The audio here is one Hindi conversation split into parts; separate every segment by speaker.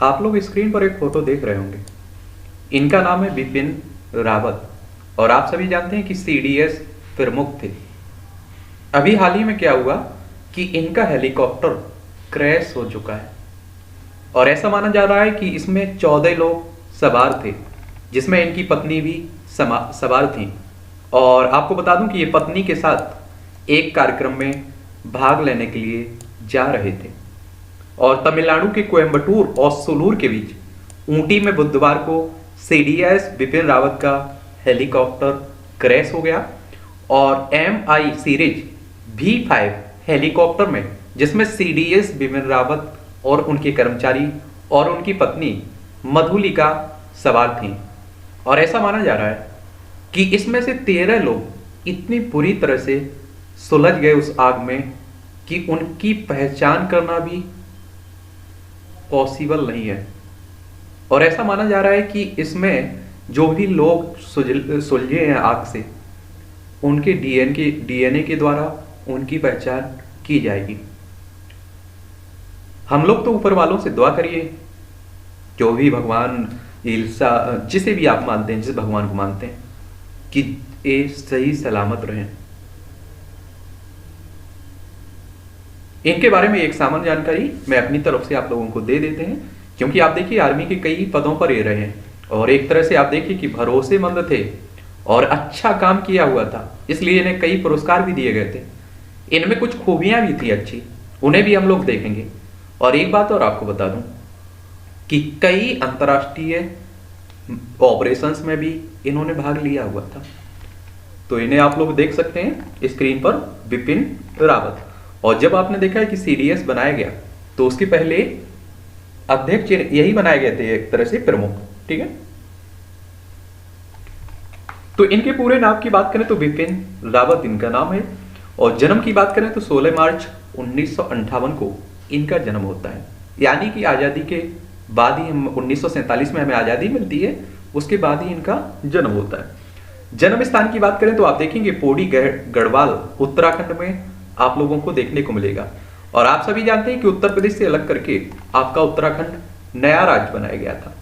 Speaker 1: आप लोग स्क्रीन पर एक फोटो देख रहे होंगे। इनका नाम है बिपिन रावत और आप सभी जानते हैं कि सीडीएस प्रमुख थे। अभी हाल ही में क्या हुआ कि इनका हेलीकॉप्टर क्रैश हो चुका है और ऐसा माना जा रहा है कि इसमें 14 लोग सवार थे, जिसमें इनकी पत्नी भी सवार थी। और आपको बता दूं कि ये पत्नी के साथ एक कार्यक्रम में भाग लेने के लिए जा रहे थे और तमिलनाडु के कोयम्बटूर और सुलूर के बीच ऊटी में बुधवार को सीडीएस बिपिन रावत का हेलीकॉप्टर क्रैश हो गया और MI सीरीज V5 हेलीकॉप्टर में, जिसमें सीडीएस बिपिन रावत और उनके कर्मचारी और उनकी पत्नी मधुलिका सवार थीं। और ऐसा माना जा रहा है कि इसमें से 13 लोग इतनी बुरी तरह से सुलझ गए उस आग में कि उनकी पहचान करना भी पॉसिबल नहीं है। और ऐसा माना जा रहा है कि इसमें जो भी लोग सुलझे हैं आग से, उनके डीएनए के द्वारा उनकी पहचान की जाएगी। हम लोग तो ऊपर वालों से दुआ करिए, जो भी भगवान ईसा जिसे भी आप मानते हैं, जिस भगवान को मानते हैं, कि ये सही सलामत रहें। इनके बारे में एक सामान्य जानकारी मैं अपनी तरफ से आप लोगों को दे देते हैं, क्योंकि आप देखिए आर्मी के कई पदों पर ये रहे हैं और एक तरह से आप देखिए कि भरोसेमंद थे और अच्छा काम किया हुआ था, इसलिए इन्हें कई पुरस्कार भी दिए गए थे। इनमें कुछ खूबियां भी थी अच्छी, उन्हें भी हम लोग देखेंगे। और एक बात और आपको बता दूं कि कई अंतर्राष्ट्रीय ऑपरेशंस में भी इन्होंने भाग लिया हुआ था। तो इन्हें आप लोग देख सकते हैं स्क्रीन पर, बिपिन रावत। और जब आपने देखा है कि सीडीएस बनाया गया तो उसके पहले अध्यक्ष यही बनाए गए थे, एक तरह से प्रमुख। ठीक है, तो इनके पूरे नाम की बात करें तो बिपिन रावत इनका नाम है और जन्म की बात करें तो 16 मार्च 1958 को इनका जन्म होता है। यानी कि आज़ादी के बाद ही 1947 में हमें आज़ादी मिलती है, उसके बाद ही इनका जन्म होता है। जन्म स्थान की बात करें तो आप देखेंगे पौड़ी गढ़वाल उत्तराखंड में आप लोगों को देखने को मिलेगा। और आप सभी जानते हैं कि उत्तर प्रदेश से अलग करके आपका उत्तराखंड नया राज्य बनाया गया था।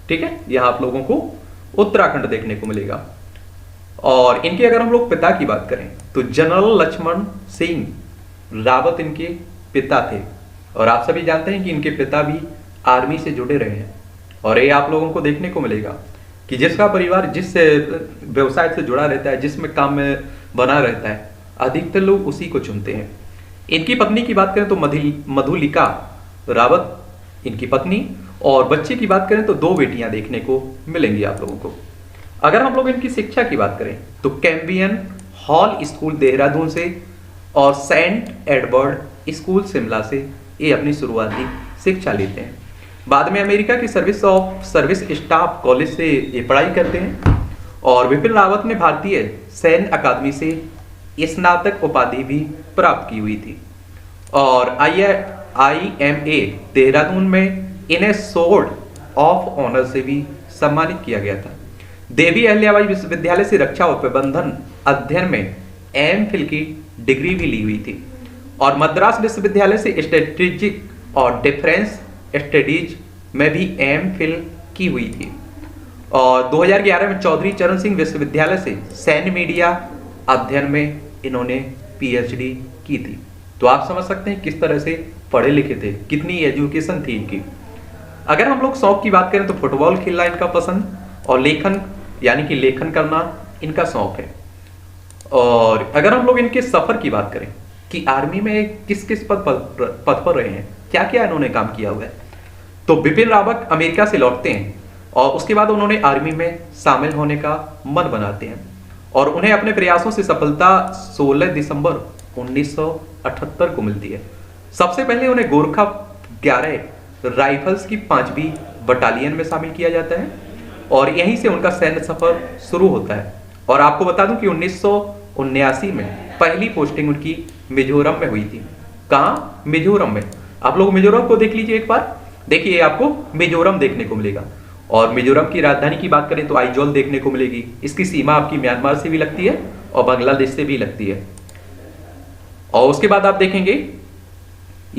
Speaker 1: ठीक है, यहां आप लोगों को उत्तराखंड देखने को मिलेगा। और इनके अगर हम लोग पिता की बात करें तो जनरल लक्ष्मण सिंह रावत इनके पिता थे। और आप सभी जानते हैं कि इनके पिता भी आर्मी से जुड़े रहे हैं और ये आप लोगों को देखने को मिलेगा कि जिसका परिवार जिस व्यवसाय से जुड़ा रहता है, जिसमें काम में बना रहता है, अधिकतर लोग उसी को चुनते हैं। इनकी पत्नी की बात करें तो मधुलिका रावत इनकी पत्नी, और बच्चे की बात करें तो 2 बेटियां देखने को मिलेंगी आप लोगों को। अगर हम लोग इनकी शिक्षा की बात करें तो कैम्बियन हॉल स्कूल देहरादून से और सेंट एडवर्ड स्कूल शिमला से ये अपनी शुरुआती शिक्षा लेते हैं। बाद में अमेरिका की सर्विस स्टाफ कॉलेज से ये पढ़ाई करते हैं और बिपिन रावत ने भारतीय सैन्य अकादमी से स्नातक उपाधि भी प्राप्त की हुई थी। और IIMA देहरादून में इन्हें सोर्ड ऑफ ऑनर से भी सम्मानित किया गया था। देवी अहिल्याबाई विश्वविद्यालय से रक्षा और प्रबंधन अध्ययन में MPhil की डिग्री भी ली हुई थी और मद्रास विश्वविद्यालय से स्ट्रेटेजिक और डिफेंस स्टडीज में भी MPhil की हुई थी। और 2011 में चौधरी चरण सिंह विश्वविद्यालय से सैन्य मीडिया अध्ययन में इन्होंने PhD की थी। तो आप समझ सकते हैं किस तरह से पढ़े लिखे थे, कितनी एजुकेशन थी इनकी। अगर हम लोग शौक की बात करें तो फुटबॉल खेलना इनका पसंद और लेखन यानी कि लेखन करना इनका शौक है। और अगर हम लोग इनके सफर की बात करें कि आर्मी में किस किस पद पर रहे हैं, क्या क्या इन्होंने काम किया हुआ है, तो बिपिन रावत अमेरिका से लौटते हैं और उसके बाद उन्होंने आर्मी में शामिल होने का मन बनाते हैं और उन्हें अपने प्रयासों से सफलता 16 दिसंबर 1978 को मिलती है। सबसे पहले उन्हें गोरखा 11 राइफल्स की 5वीं बटालियन में शामिल किया जाता है और यहीं से उनका सैन्य सफर शुरू होता है। और आपको बता दूं कि 1979 में पहली पोस्टिंग उनकी मिजोरम में हुई थी। कहाँ? मिजोरम में। आप लोग मिजोरम को देख लीजिए एक बार, देखिए आपको मिजोरम देखने को मिलेगा। और मिजोरम की राजधानी की बात करें तो आइजोल देखने को मिलेगी। इसकी सीमा आपकी म्यांमार से भी लगती है और बांग्लादेश से भी लगती है। और उसके बाद आप देखेंगे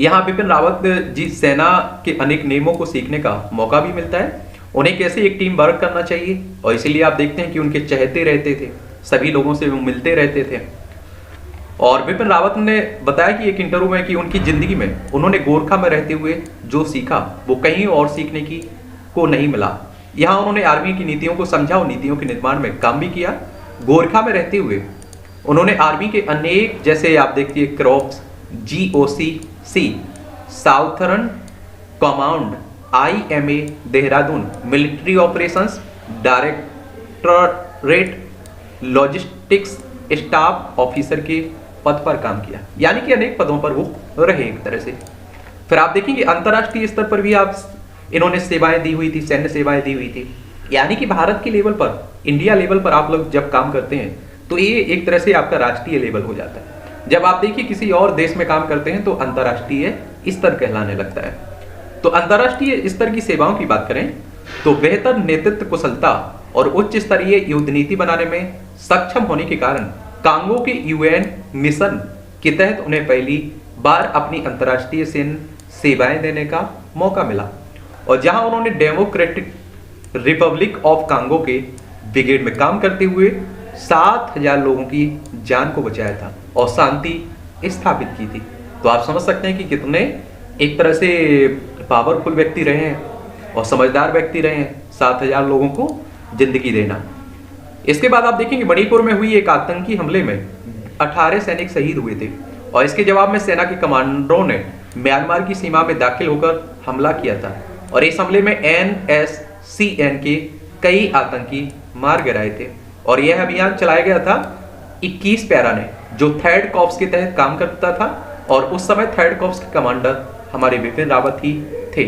Speaker 1: यहाँ विपिन रावत जी सेना के अनेक नियमों को सीखने का मौका भी मिलता है, उन्हें कैसे एक टीम वर्क करना चाहिए, और इसीलिए आप देखते हैं कि उनके चहेते रहते थे, सभी लोगों से वो मिलते रहते थे। और विपिन रावत ने बताया कि एक इंटरव्यू में कि उनकी जिंदगी में उन्होंने गोरखा में रहते हुए जो सीखा वो कहीं और सीखने की को नहीं मिला। यहाँ उन्होंने आर्मी की नीतियों को समझा और नीतियों के निर्माण में काम भी किया। गोरखा में रहते हुए उन्होंने आर्मी के अनेक, जैसे आप देखिए crops, GOC-C, southern command, IMA Dehradun, military operations directorate, logistics staff officer के पद पर काम किया, यानी कि अनेक पदों पर वो रहे एक तरह से। फिर आप देखेंगे अंतर्राष्ट्रीय स्तर पर भी आप इन्होंने सेवाएं दी हुई थी, सैन्य सेवाएं दी हुई थी, यानी कि भारत के लेवल पर, इंडिया लेवल पर आप लोग जब काम करते हैं तो ये एक तरह से आपका राष्ट्रीय लेवल हो जाता है। जब आप देखिए किसी और देश में काम करते हैं तो अंतर्राष्ट्रीय स्तर कहलाने लगता है। तो अंतर्राष्ट्रीय स्तर की सेवाओं की बात करें तो बेहतर नेतृत्व कुशलता और उच्च स्तरीय युद्ध नीति बनाने में सक्षम होने के कारण कांगो के UN मिशन के तहत उन्हें पहली बार अपनी अंतर्राष्ट्रीय सैन्य सेवाएं देने का मौका मिला, और जहां उन्होंने डेमोक्रेटिक रिपब्लिक ऑफ कांगो के ब्रिगेड में काम करते हुए 7,000 लोगों की जान को बचाया था और शांति स्थापित की थी। तो आप समझ सकते हैं कि कितने एक तरह से पावरफुल व्यक्ति रहे हैं और समझदार व्यक्ति रहे हैं, 7,000 लोगों को जिंदगी देना। इसके बाद आप देखेंगे मणिपुर में हुई एक आतंकी हमले में 18 सैनिक शहीद हुए थे, और इसके जवाब में सेना के कमांडरों ने म्यांमार की सीमा में दाखिल होकर हमला किया था, और इस हमले में NSCN के कई आतंकी मार गिराए थे। और यह अभियान चलाया गया था 21 पैरा ने, जो थर्ड कॉर्प्स के तहत काम करता था, और उस समय थर्ड कॉर्प्स के कमांडर हमारे विपिन रावत ही थे।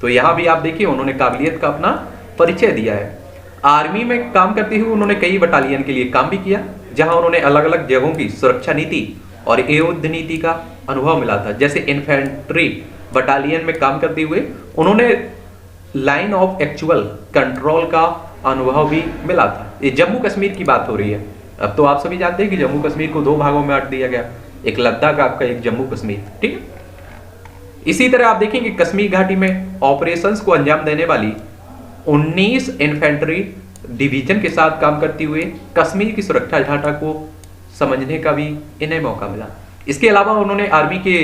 Speaker 1: तो यहाँ भी आप देखिए उन्होंने काबिलियत का अपना परिचय दिया है। आर्मी में काम करते हुए उन्होंने कई बटालियन के लिए काम भी किया, जहां उन्होंने अलग अलग जगहों की सुरक्षा नीति और युद्ध नीति का अनुभव मिला था। जैसे इन्फेंट्री बटालियन में काम करते हुए उन्होंने लाइन ऑफ एक्चुअल कंट्रोल का अनुभव भी मिला था। ये जम्मू कश्मीर की बात हो रही है। अब तो आप सभी जानते हैं कि जम्मू कश्मीर को 2 भागों में बांट दिया गया, एक लद्दाख आपका, एक जम्मू कश्मीर, ठीक है। इसी तरह आप देखेंगे कश्मीर घाटी में ऑपरेशंस को अंजाम देने वाली 19 इन्फेंट्री डिवीजन के साथ काम करते हुए कश्मीर की सुरक्षा ढांचा को समझने का भी इन्हें मौका मिला। इसके अलावा उन्होंने आर्मी के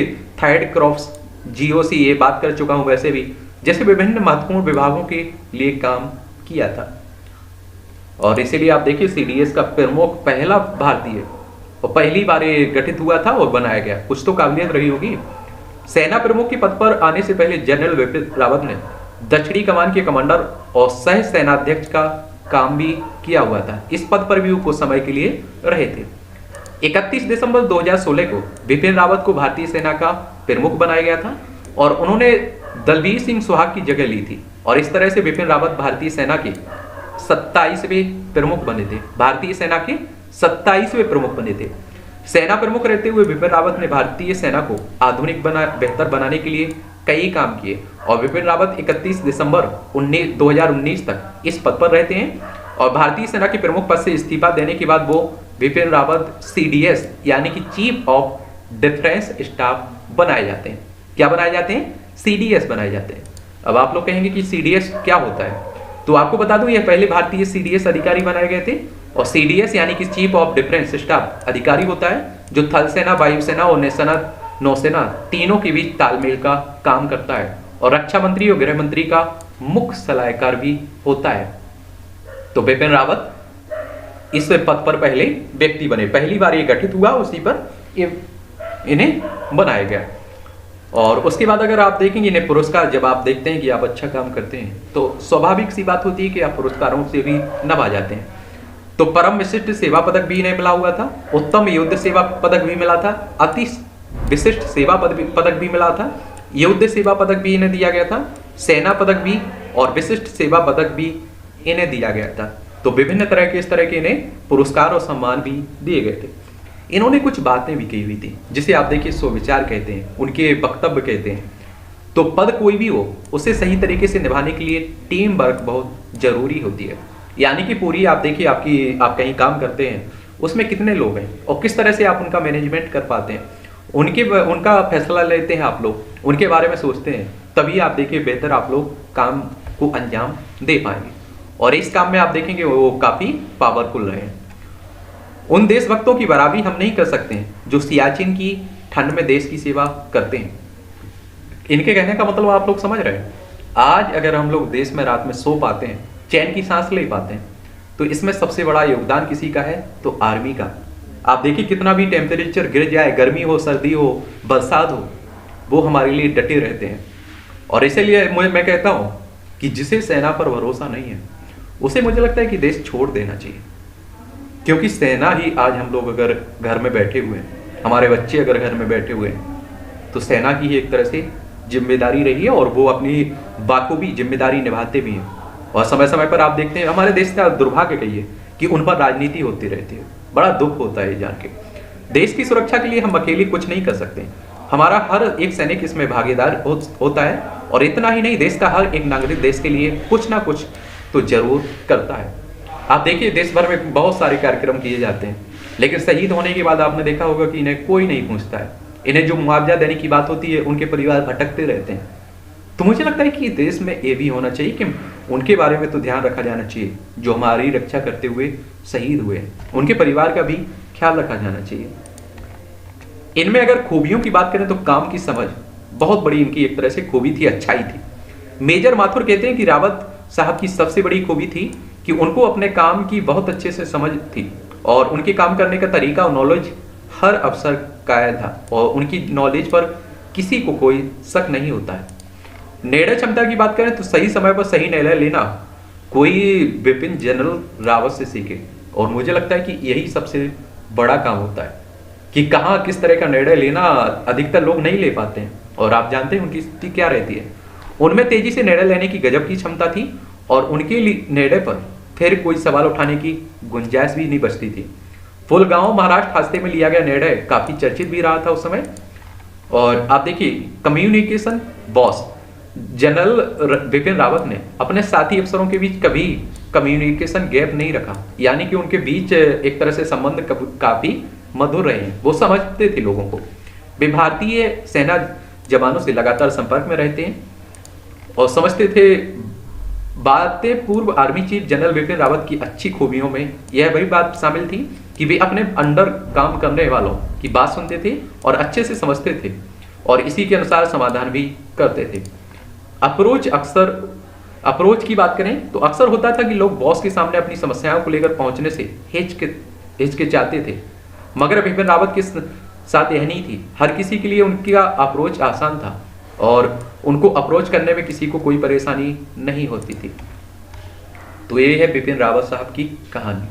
Speaker 1: थर्ड क्रॉप्स, GOC, ये बात कर चुका हूं वैसे भी, जैसे विभिन्न महत्वपूर्ण विभागों के लिए काम किया था। और इसीलिए आप देखिए CDS का प्रमुख पहला भारतीय और पहली बार ये गठित हुआ था और बनाया गया, कुछ तो काबिलियत रही होगी। सेना प्रमुख के पद पर आने से पहले जनरल विपिन रावत ने दक्षिणी कमान के कमांडर और सह सेनाध्यक्ष का काम भी किया हुआ था। इस पद पर भी वो कुछ समय के लिए रहे थे। 31 दिसंबर 2016 को विपिन रावत को भारतीय सेना का प्रमुख बनाया गया था, और उन्होंने दलबीर सिंह सुहाग की जगह ली थी, और इस तरह से विपिन रावत भारतीय सेना के 27वें प्रमुख बने थे। भारतीय सेना के 27वें प्रमुख बने थे। सेना प्रमुख रहते हुए विपिन रावत ने भारतीय सेना को आधुनिक बेहतर बनाने के लिए कई काम किए, और विपिन रावत 31 दिसंबर 2019 तक इस पद पर रहते हैं। और भारतीय सेना के प्रमुख पद से इस्तीफा देने के बाद वो विपिन रावत CDS यानी कि चीफ ऑफ डिफेंस स्टाफ बनाए जाते हैं। क्या बनाए जाते हैं? CDS बनाए जाते हैं। अब आप लोग कहेंगे कि CDS क्या होता है, तो आपको बता दूं ये पहले भारतीय CDS अधिकारी बनाए गए थे, और CDS यानी कि चीफ ऑफ डिफेंस स्टाफ अधिकारी होता है जो थल सेना, वायुसेना और नौसेना तीनों के बीच तालमेल का काम करता है, और रक्षा मंत्री और गृह मंत्री का मुख्य सलाहकार भी होता है। तो विपिन रावत इस पद पर पहले व्यक्ति बने, पहली बार ये गठित हुआ, उसी पर इन्हें बनाया गया। और उसके बाद अगर आप देखेंगे इन्हें पुरस्कार, जब आप देखते हैं कि आप अच्छा काम करते हैं तो स्वाभाविक सी बात होती है कि आप पुरस्कारों से भी नवा जाते हैं। तो परम विशिष्ट सेवा पदक भी इन्हें मिला हुआ था, उत्तम युद्ध सेवा पदक भी मिला था, अति विशिष्ट सेवा पदक भी मिला था, युद्ध सेवा पदक भी इन्हें दिया गया था, सेना पदक भी और विशिष्ट सेवा पदक भी इन्हें दिया गया था। तो विभिन्न तरह के इस तरह के इन्हें पुरस्कार और सम्मान भी दिए गए थे। इन्होंने कुछ बातें भी कही हुई थी जिसे आप देखिए स्वविचार कहते हैं, उनके वक्तव्य कहते हैं। तो पद कोई भी हो उसे सही तरीके से निभाने के लिए टीम वर्क बहुत जरूरी होती है। यानी कि पूरी आप देखिए आप कहीं काम करते हैं उसमें कितने लोग हैं और किस तरह से आप उनका मैनेजमेंट कर पाते हैं, उनका फैसला लेते हैं आप लोग, उनके बारे में सोचते हैं, तभी आप देखिए बेहतर आप लोग काम को अंजाम दे पाएंगे। और इस काम में आप देखेंगे वो काफ़ी पावरफुल रहे हैं। उन देशभक्तों की बराबरी हम नहीं कर सकते हैं जो सियाचिन की ठंड में देश की सेवा करते हैं। इनके कहने का मतलब आप लोग समझ रहे हैं। आज अगर हम लोग देश में रात में सो पाते हैं, चैन की सांस ले पाते हैं, तो इसमें सबसे बड़ा योगदान किसी का है तो आर्मी का। आप देखिए कितना भी टेम्परेचर गिर जाए, गर्मी हो, सर्दी हो, बरसात हो, वो हमारे लिए डटे रहते हैं। और इसीलिए मैं कहता हूँ कि जिसे सेना पर भरोसा नहीं है उसे मुझे लगता है कि देश छोड़ देना चाहिए। क्योंकि सेना ही आज हम लोग अगर घर में बैठे हुए हैं, हमारे बच्चे अगर घर में बैठे हुए हैं, तो सेना की ही एक तरह से जिम्मेदारी रही है और वो अपनी बाखूबी जिम्मेदारी निभाते भी हैं। और समय समय पर आप देखते हैं हमारे देश का दुर्भाग्य कहिए कि उन पर राजनीति होती रहती है। बड़ा दुख होता है जान के। देश की सुरक्षा के लिए हम अकेले कुछ नहीं कर सकते, हमारा हर एक सैनिक इसमें भागीदार होता है। और इतना ही नहीं, देश का हर एक नागरिक देश के लिए कुछ ना कुछ तो जरूर करता है। आप देखिए देश भर में बहुत सारे कार्यक्रम किए जाते हैं, लेकिन शहीद होने के बाद आपने देखा होगा कि इन्हें कोई नहीं पूछता है। इन्हें जो मुआवजा देने की बात होती है उनके परिवार भटकते रहते हैं। तो मुझे लगता है कि देश में ये भी होना चाहिए कि उनके बारे में तो ध्यान रखा जाना चाहिए जो हमारी रक्षा करते हुए शहीद हुए हैं, उनके परिवार का भी ख्याल रखा जाना चाहिए। इनमें अगर खूबियों की बात करें तो काम की समझ बहुत बड़ी इनकी एक तरह से खूबी थी, अच्छाई थी। मेजर माथुर कहते हैं कि रावत साहब की सबसे बड़ी खूबी थी कि उनको अपने काम की बहुत अच्छे से समझ थी और उनके काम करने का तरीका और नॉलेज हर अफसर कायल था और उनकी नॉलेज पर किसी को कोई शक नहीं होता है। निर्णय क्षमता की बात करें तो सही समय पर सही निर्णय लेना कोई विपिन जनरल रावत से सीखे। और मुझे लगता है कि यही सबसे बड़ा काम होता है कि कहाँ किस तरह का निर्णय लेना अधिकतर लोग नहीं ले पाते हैं। और आप जानते हैं उनकी स्थिति क्या रहती है, उनमें तेजी से निर्णय लेने की गजब की क्षमता थी और उनके निर्णय पर फिर कोई सवाल उठाने की गुंजाइश भी नहीं बचती थी। फुलगांव महाराष्ट्र हादसे में लिया गया निर्णय काफी चर्चित भी रहा था उस समय। और आप देखिए communication boss general Bipin Rawat ने अपने साथी अफसरों के बीच कभी कम्युनिकेशन गैप नहीं रखा, यानी कि उनके बीच एक तरह से संबंध काफी मधुर रहे हैं। वो समझते थे लोगों को। वे भारतीय सेना जवानों से लगातार संपर्क में रहते हैं और समझते थे बातें। पूर्व army chief general Bipin Rawat की अच्छी खूबियों में यह वही बात शामिल थी कि वे अपने अंडर काम करने वालों की बात सुनते थे और अच्छे से समझते थे और इसी के अनुसार समाधान भी करते थे। अप्रोच की बात करें तो अक्सर होता था कि लोग बॉस के सामने अपनी समस्याओं को लेकर पहुंचने से हिचकिचाते थे, मगर बिपिन रावत के साथ यह नहीं थी। हर किसी के लिए उनका अप्रोच आसान था और उनको अप्रोच करने में किसी को कोई परेशानी नहीं होती थी। तो ये है बिपिन रावत साहब की कहानी।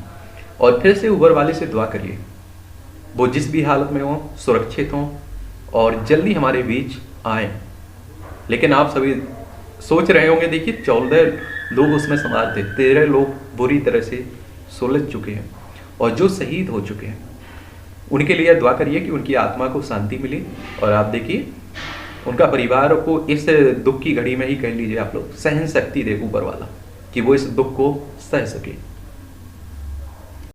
Speaker 1: और फिर से ऊपर वाले से दुआ करिए वो जिस भी हालत में हो सुरक्षित हों और जल्दी हमारे बीच आए। लेकिन आप सभी सोच रहे होंगे, देखिए 14 लोग उसमें सवार थे, 13 लोग बुरी तरह से सुलझ चुके हैं और जो शहीद हो चुके हैं उनके लिए दुआ करिए कि उनकी आत्मा को शांति मिले। और आप देखिए उनका परिवार को इस दुख की घड़ी में ही कह लीजिए आप लोग सहन शक्ति दे ऊपर वाला कि वो इस दुख को सह सके।